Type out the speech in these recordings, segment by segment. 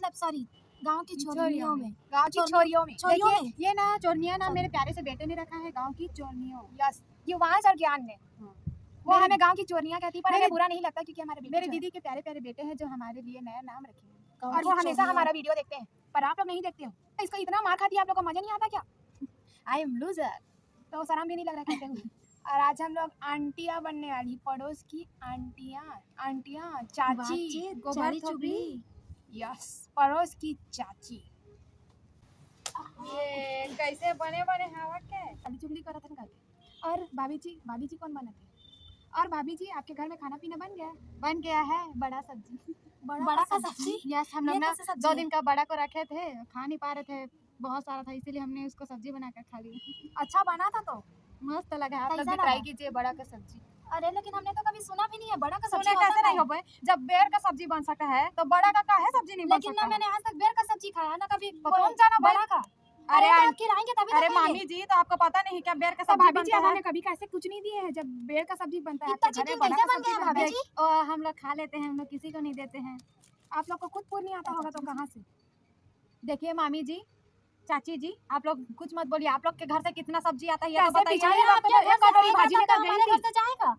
मतलब सॉरी गांव की छोरियों में, गांव की छोरियों में। छोरियों देखिए, में। ये ना चोरनिया ना मेरे प्यारे से बेटे ने रखा है, गांव की चोरनियों। यस, ये वहाँ से और ज्ञान ने वो मेरे- हमें गांव की चोरियां कहती है, पर हमें बुरा नहीं लगता क्योंकि हमारे बेटे मेरे जो हैं, दीदी के प्यारे प्यारे बेटे हैं जो हमारे लिए नया नाम रखे हैं। और वो हमेशा हमारा वीडियो देखते हैं, पर आप लोग नहीं देखते हो। इसको इतना मार खाती है, आप लोग को मजा नहीं आता क्या? I am loser. तो शर्म भी नहीं लग रहा कहते हुए। और आज हम लोग आंटियां बनने वाली, पड़ोस की आंटियां चाची, गोबर चुगली। यस, पड़ोस की चाची। ये कैसे बने बने हवा के अभी चुगली करा था करके। और भाभी जी कौन बनाते हैं? और भाभी जी आपके घर में खाना पीना बन गया है बड़ा सब्जी। बड़ा का सब्जी? यस, हम लोग ये ना कैसे सब्जी 2 है? दिन का बड़ा को रखे थे, खा नहीं पा रहे थे, बहुत सारा था, इसीलिए हमने उसको सब्जी बनाकर खा लिया। अच्छा बना था तो। मस्त लगा, आप लोग कैसा भी ट्राई लगा? कीजिए बड़ा का सब्जी। अरे लेकिन हमने तो कभी सुना भी नहीं है बड़ा का सब्जी सुने कैसे होता नहीं है। हो पाए, जब बेर का सब्जी बन सकता है तो बड़ा का काहे सब्जी नहीं बन लेकिन सकता ना है? मैंने आज तक बेर का सब्जी खाया ना कभी। तो कौन जाना बड़ा का? अरे तो आं- आप खिलाएंगे तभी तो अरे खाएंगे। मामी जी, तो आपको पता नहीं क्या बेर का तो सब्जी भाभी जी बनता है? हमें कभी कैसे कुछ नहीं दिए हैं जब बेर का सब्जी बनता है। इतना आपके घर में चिकन बड़ा कैसे का बन गया सब्जी भाभी बनता है? जी? और हम लोग खा लेते हैं, हम लोग किसी को नहीं देते हैं। आप लोग को खुद पूर नहीं आता होगा तो कहाँ से? देखिए मामी जी, चाची जी, आप लोग कुछ मत बोलिए, आप लोग के घर से कितना सब्जी आता है ये तो कैसे बताइए। पिछले वक्त तो एक कटोरी भाजी लेकर गई थी। से जाएगा,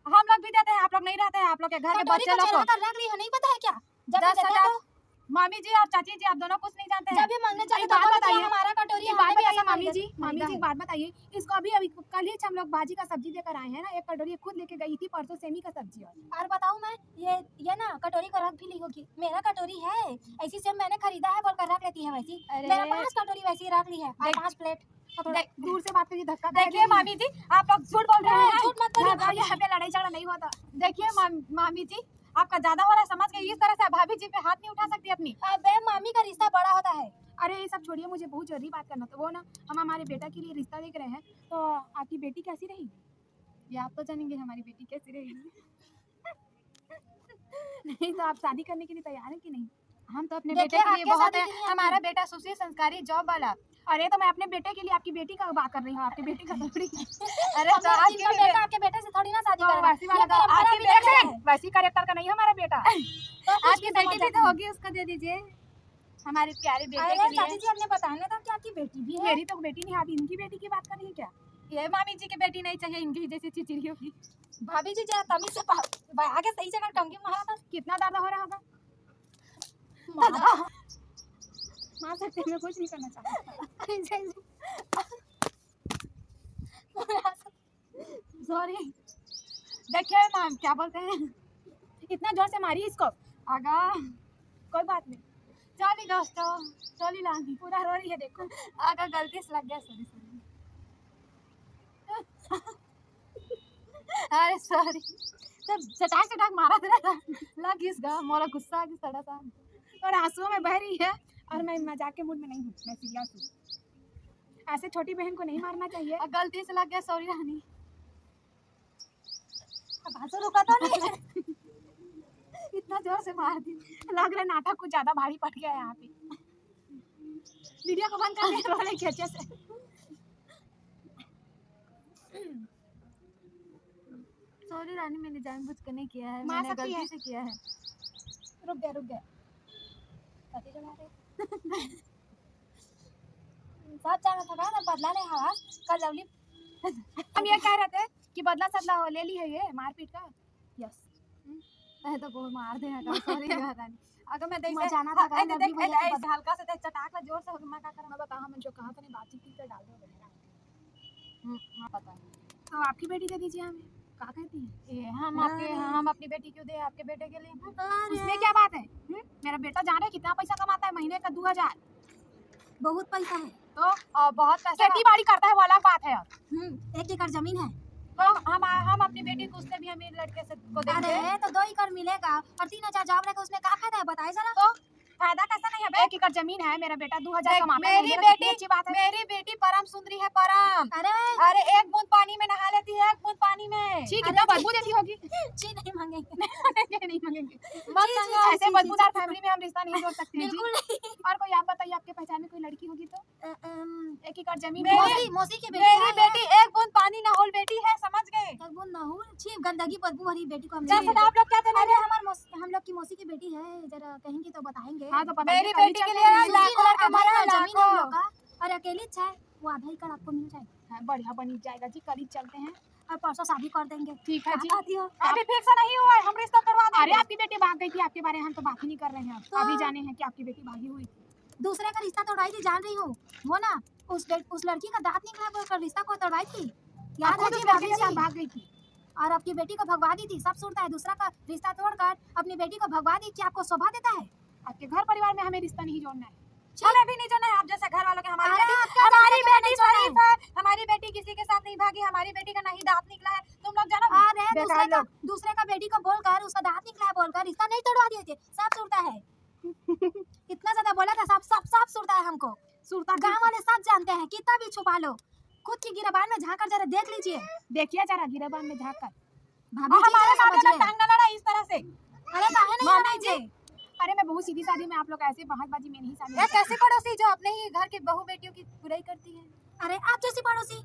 हम लोग भी देते हैं, आप लोग नहीं रहते हैं, आप लोग के घर के कटोरी बच्चे को लोग चेहरा को। कर रख ली है, नहीं पता है क्या? जब 10 देते हैं हजार तो मामी जी और चाची जी आप दोनों कुछ नहीं जानते हैं। जब भी मांगने चले एक तो बात बोलते हैं बताइए, हमारा कटोरी है, एक बात हमें भी बताइए ऐसा मामी खरीदा जी, है। मामी जी, एक बात बताइए, इसको अभी कल ही हम लोग भाजी का सब्जी लेकर आए हैं ना, एक कटोरी खुद लेके गई थी परसों सेमी का सब्जी। और बताऊं मैं, ये ना कटोरी को रख भी ली होगी, मेरा कटोरी है ऐसी सेम मैंने खरीदा है बोलकर रख लेती है वैसी। अरे। मेरा 5 कटोरी वैसी रख ली है और 5 प्लेट। थोड़ा दूर से बात करिए, धक्का देखिए मामी जी, आप लोग झूठ बोल रहे हैं। झूठ मत बोलिए, यहाँ पे लड़ाई झगड़ा नहीं होता। देखिए मामी जी, आपका ज्यादा हो रहा है, समझ के इस तरह से भाभी जी पे हाथ नहीं उठा सकती अपनी। अबे मामी का रिश्ता बड़ा होता है। अरे ये सब छोड़िए, मुझे बहुत जरूरी बात करना था। वो ना हम हमारे बेटा के लिए रिश्ता देख रहे हैं, तो आपकी बेटी कैसी रहेगी? ये आप तो जानेंगे हमारी बेटी कैसी रहेगी। नहीं तो आप शादी करने के लिए तैयार हैं कि नहीं? हम तो अपने देखिए, बेटे के लिए आपके बहुत शादी है, के लिए हमारा बेटा सुशील संस्कारी जॉब वाला। अरे तो मैं अपने बेटे के लिए आपकी बेटी का बात कर रही हूँ, आपके बेटे का थोड़ी। अरे तो आपके बेटा आपके बेटे से थोड़ी ना शादी तो करेगा। वैसी वाला ये तो परंपरा आपकी भी नहीं बेटी है। वैसी कैरेक्टर का नहीं है हमारा बेटा। आपकी बेटी भी तो होगी, उसको दे दीजिए हमारे प्यारे बेटे अरे के चाची लिए। जी हमने बताया था कि आपकी बेटी भी है। मेरी तो बेटी नहीं, आप इनकी बेटी की बात कर रही है क्या? ये मामी जी की बेटी नहीं चाहिए, इनकी जैसी चिचिरी होगी। भाभी जी जरा तमीज से आगे सही जगह टंगी मारा था। कितना दर्द हो रहा होगा? मार सकते हैं, मैं कुछ नहीं करना चाहता। सॉरी। देखिए मैम, क्या बोलते हैं, इतना जोर से मारी इसको। आगा कोई बात नहीं, चली दोस्तों, चली लांगी पूरा रो रही है देखो। आगा गलती से लग गया, सॉरी सॉरी। अरे सॉरी, तब चटाक मारा था, लग इस गा मोरा गुस्सा आ गया थोड़ा सा, और आंसुओं में बह रही है। और मैं मजाक के मूड में नहीं हूँ, मैं सीरियस हूँ। ऐसे छोटी बहन को नहीं मारना चाहिए। गलती से लग गया, सॉरी रानी। अब आंसू रुका तो नहीं। इतना जोर से मार दी, लग रहा है नाटक कुछ ज्यादा भारी पड़ गया है यहाँ पे। वीडियो को बंद कर दे, रो रही अच्छे से। सॉरी रानी, मैंने जानबूझ कर नहीं किया है, मार मैंने सकती गलती है। से किया है। रुक गए कति जला रहे सब जाना था ना, बदला ले हवा कल लवली। हम ये कह रहे थे कि बदला सदला ले ली है ये मारपीट का। यस, तो बहुत मार देगा, सॉरी रानी। अगर मैं मैं जाना था गाइस, देख अभी भैया के ऐसे हल्का से देख चटाक जोर से मैं क्या करूं? मैं बता, हम जो कहा था नहीं बातचीत की तो डाल दो। हां पता है। तो आपकी बेटी दे दीजिए हमें, क्या कहती हैं? ये हम अपनी बेटी क्यों दे आपके बेटे के लिए? उसमें क्या बात है? मेरा बेटा जान रहे कितना पैसा कमाता है, महीने का 2000। बहुत पैसा है। तो बहुत पैसा खेती बाड़ी करता है वो अलग बात है। 1 एकड़ जमीन है। तो हम अपनी बेटी को उससे भी अमीर लड़के से को देंगे। अरे तो 2 एकड़ मिलेगा और 3000 जॉब रहेगा, उसमें क्या फायदा है बताइए जरा। तो फायदा कैसा नहीं है? 1 एकड़ जमीन है, मेरा बेटा 2000 कमाता है। मेरी महीने का, कितनी बेटी अच्छी बात है। मेरी बेटी परम सुंदरी है, परम। अरे अरे एक बूंद पानी में नहा लेती है, 1 बूंद पानी में। छी, कितना बदबू देती होगी। जी नहीं मांगेंगे। नहीं मांगेंगे। मत मांगो। ऐसे बदबूदार फैमिली में हम रिश्ता नहीं जोड़ सकते हैं जी। बिल्कुल नहीं। और कोई आप बताइए, आपके पहचान में कोई लड़की होगी तो? 1 एकड़ जमीन मौसी की बेटी मेरी है। बेटी 1 बूंद पानी नहोल बेटी है, समझ गए? एक बूंद नहुल छी, गंदगी बदबू भरी बेटी को हम जैसे नहीं आप लोग क्या अरे हम लोग की मौसी की बेटी है, जरा कहेंगी तो बताएंगे। हाँ तो बताइए, मेरी कल ही बेटी के चलते लिए हैं। लाखों और हमारे कमाया यहाँ जमीन लाखों। हम लोग का, और अकेली है वो आधा एकड़ आपको मिल जाएगा हाँ, बढ़िया बनी जाएगा जी, कल ही चलते हैं। और परसों शादी कर देंगे। ठीक है क्या जी। कहती हो? अभी फिक्स नहीं हुआ है, हम रिश्ता करवा अरे देंगे। आपकी बेटी भाग गई थी, आपके बारे में हम तो बात ही नहीं कर रहे हैं। तो- अभी जाने हैं कि आपकी बेटी भागी हुई थी। दूसरे का रिश्ता तोड़वाई थी, जान रही हूँ वो ना, उस लड़की का दांत निकला बोलकर रिश्ता को तोड़वाई थी, याद है खुद जी उस लड़के भाभी के साथ जी? भाग गई थी। और आपकी बेटी को भगवा दी थी, सब सुनता है। दूसरा का रिश्ता तोड़कर अपनी बेटी को भगवा दी, क्या आपको शोभा देता है? आपके घर परिवार में हमें रिश्ता नहीं जोड़ना है। हमें भी नहीं जाना है आप जैसे घर वालों के। अरे आपका हमारी जैसे बेटी घर नहीं शरीफ है, हमारी बेटी किसी के साथ नहीं भागी, हमारी बेटी का नहीं दांत निकला है। तुम लोग जानो अरे बेकार लोग। दूसरे का बेटी को बोलकर उसका दांत निकला है बोलकर रिश्ता नहीं तोड़वा दिए थे, सब सुनता है। इतना ज्यादा बोला था, सब सुनता है हमको। सुरता गांव वाले सब जानते हैं, कितना भी छुपा लो। खुद की गिरबान में झांक कर जरा देख लीजिए। देखिए जरा गिरबान में झाँक कर। भाभी और जी हमारे जरा साथ समझिए। टांग ना लड़ा इस तरह से। अरे काहे नहीं मामी आएंगे? अरे मैं बहुत सीधी सादी में, आप लोग ऐसे बहसबाजी में नहीं शादी। ये कैसी पड़ोसी जो अपने ही घर के बहू बेटियों की बुराई करती है। अरे आप जैसी पड़ोसी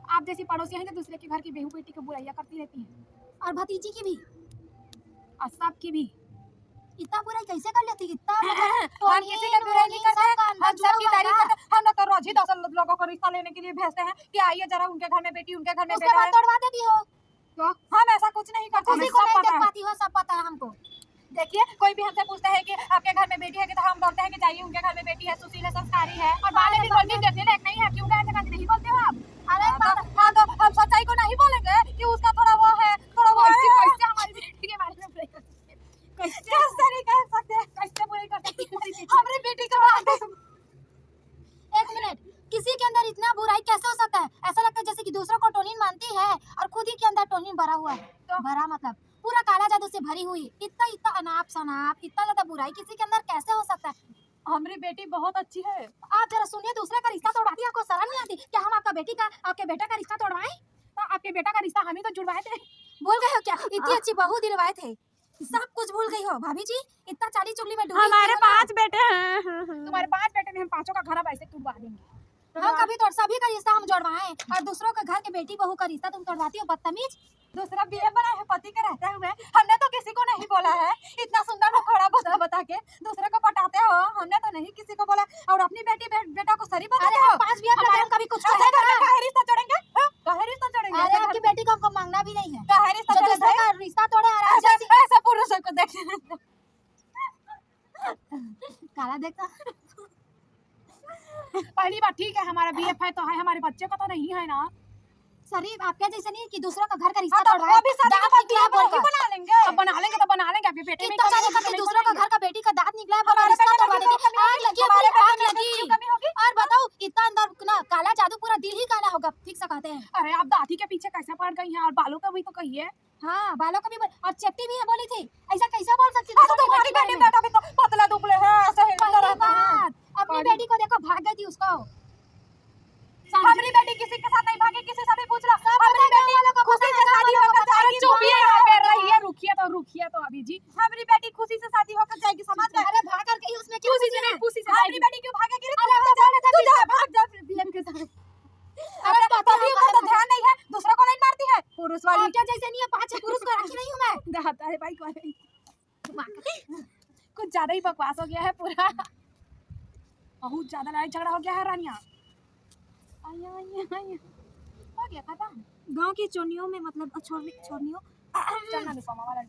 आप जैसी पड़ोसी हैं जो दूसरे के घर की बहू बेटी को बुराइयां करती रहती हैं, और भतीजी की भी और सबकी भी। इतना बुराई कैसे कर लेती? इतना हम किसी का बुराई नहीं करते हैं, हम सबकी तारीफ करते हैं। हम लोग तो रोज ही 10 लोगों को रिश्ता लेने के लिए भेजते हैं कि आइए जरा उनके घर में बेटी, उनके घर में उसके बेटा बाद है। तोड़वा देती हो। तो हम ऐसा कुछ नहीं करते, हमें किसी को सब नहीं पता देख है। पाती हो, सब पता है हमको। देखिए कोई भी हमसे पूछता है कि आपके घर में बेटी है कि तो हम बोलते हैं कि जाइए उनके घर में बेटी है, सुशील है, संस्कारी है। और बाले भी बोलती देते लायक नहीं है, क्यों कहते हैं नहीं बोलते हो आप? अरे हाँ तो हम सच्चाई को नहीं बोलेंगे कि उसका थोड़ा वो है, थोड़ा वो कैसे है। कैसे हमारी बेटी के बारे में बुराई कर सकते हैं? कैसे कैसे नहीं कह सकते हैं? कैसे बुराई कर सकती है हमारी बेटी? हमारी बेटी का बात है। एक मिनट, किसी के अंदर इतना बुराई कैसे हो सकता है? ऐसा लगता है जैसे कि दूसरों को टोनिन मानती है और खुद ही के अंदर टोनिन भरा हुआ है। तो भरा मतलब पूरा काला जादू से भरी हुई, इतना इतना अनाप शनाप, इतना ज्यादा बुराई किसी के अंदर कैसे हो सकता है? हमारी बेटी बहुत अच्छी है। आप जरा सुनिए, दूसरे का रिश्ता तोड़वाती है, आपको शर्म नहीं आती? क्या हम आपके बेटा का रिश्ता तोड़वाएं? तो आपके बेटा का रिश्ता हम ही तो जुड़वाए थे। भूल गए हो क्या? इतनी अच्छी बहू दिलवाए थे, सब कुछ भूल गई हो भाभी जी। इतना चाली चुगली में डूबी हमारे हुई हो ना। 5 बेटे हैं। तुम्हारे 5 बेटे में हम 5 का घर अब ऐसे तुड़वा देंगे। हम कभी तो सभी का रिश्ता हम जोड़वाएं, और दूसरों के घर के बेटी बहू का रिश्ता तुम तोड़वाती हो, बदतमीज। दूसरा बीए बना है पति के रहते हुए, हमने तो किसी को नहीं बोला है। इतना सुंदर मुखड़ा बता के दूसरे को पटाते हो, हमने तो नहीं किसी को बोला। और अपनी बेटा को सरी अरे बताते हम हो। 5 भी अपने हम कभी कुछ ऐसे करा? घर में काहे रिश्ता जोड़ेंगे? हाँ? काहे रिश्ता जोड़ेंगे? अरे आपकी बेटी को हमको मांगना भी नहीं है, काहे रिश्ता जो दूसरे जोड़ेंगे? का रिश्ता तोड़े आराम से। ऐसे पुरुषों को देखने काला देखता। पहली बात ठीक है, हमारा बीएफ है तो है, हमारे बच्चे का तो नहीं है ना। शरीफ आपके जैसे नहीं कि दूसरों का घर का रिश्ता हाँ, तो तोड़वाए। वो भी शादी के बाद निकला बीए बोलकर। नहीं बना लेंगे। अब बना लेंगे तो बना लेंगे, आपके बेटे में इतना ज्यादा करके दूसरों का घर का बेटी का दांत निकला है, बोला हमारे रिश्ता बेटे तोड़वा में देंगे। क्यों कमी आग लगी, हमारे पूरी आग बेटे में लगी। क्यों कमी होगी? और बताओ, इतना अंदर ना काला जादू, पूरा दिल ही काला होगा, ठीक से कहते हैं। अरे आप दादी के पीछे कैसे पड़ गई हैं? और बालों का भी तो कहिए। हाँ, बालों का भी और चेप्टी भी है बोली थी। ऐसा कैसे बोल सकती हाँ, तो तुम्हारी बेटी बेटा भी तो पतला दुबले है, ऐसे ही पहली रहता है। बात, अपनी बेटी को देखो, भाग गई थी उसको। हमारी बेटी किसी के साथ नहीं भागी, किसी से भी पूछ लो। हमारी बेटी खुशी से शादी होकर जाएगी। चुपिए यहाँ पे रहिए, रुकिए तो अभी जी। हमारी बेटी खुशी से शादी होकर जाएगी, समझ गए? अरे भाग कर गई, उसमें क्यों खुशी से नहीं, खुशी से हमारी जाएगी। बेटी क्यों भागेगी रे? अरे हम जाने थे तू जा, भाग जा बीएम के साथ। अरे पता पतियों का तो ध्यान नहीं है, दूसरों को नहीं मारती है, पुरुष वाली। क्या जैसे नहीं है, 5 पुरुष को रखी नहीं हूँ मैं। दादा है भाई कुछ ज्यादा ही बकवास हो गया है पूरा। बहुत ज्यादा लड़ाई झगड़ा हो गया है रानिया। आया हो गया खत्म। गांव की चोनियों में मतलब छोरनियों चलना निकमा वाला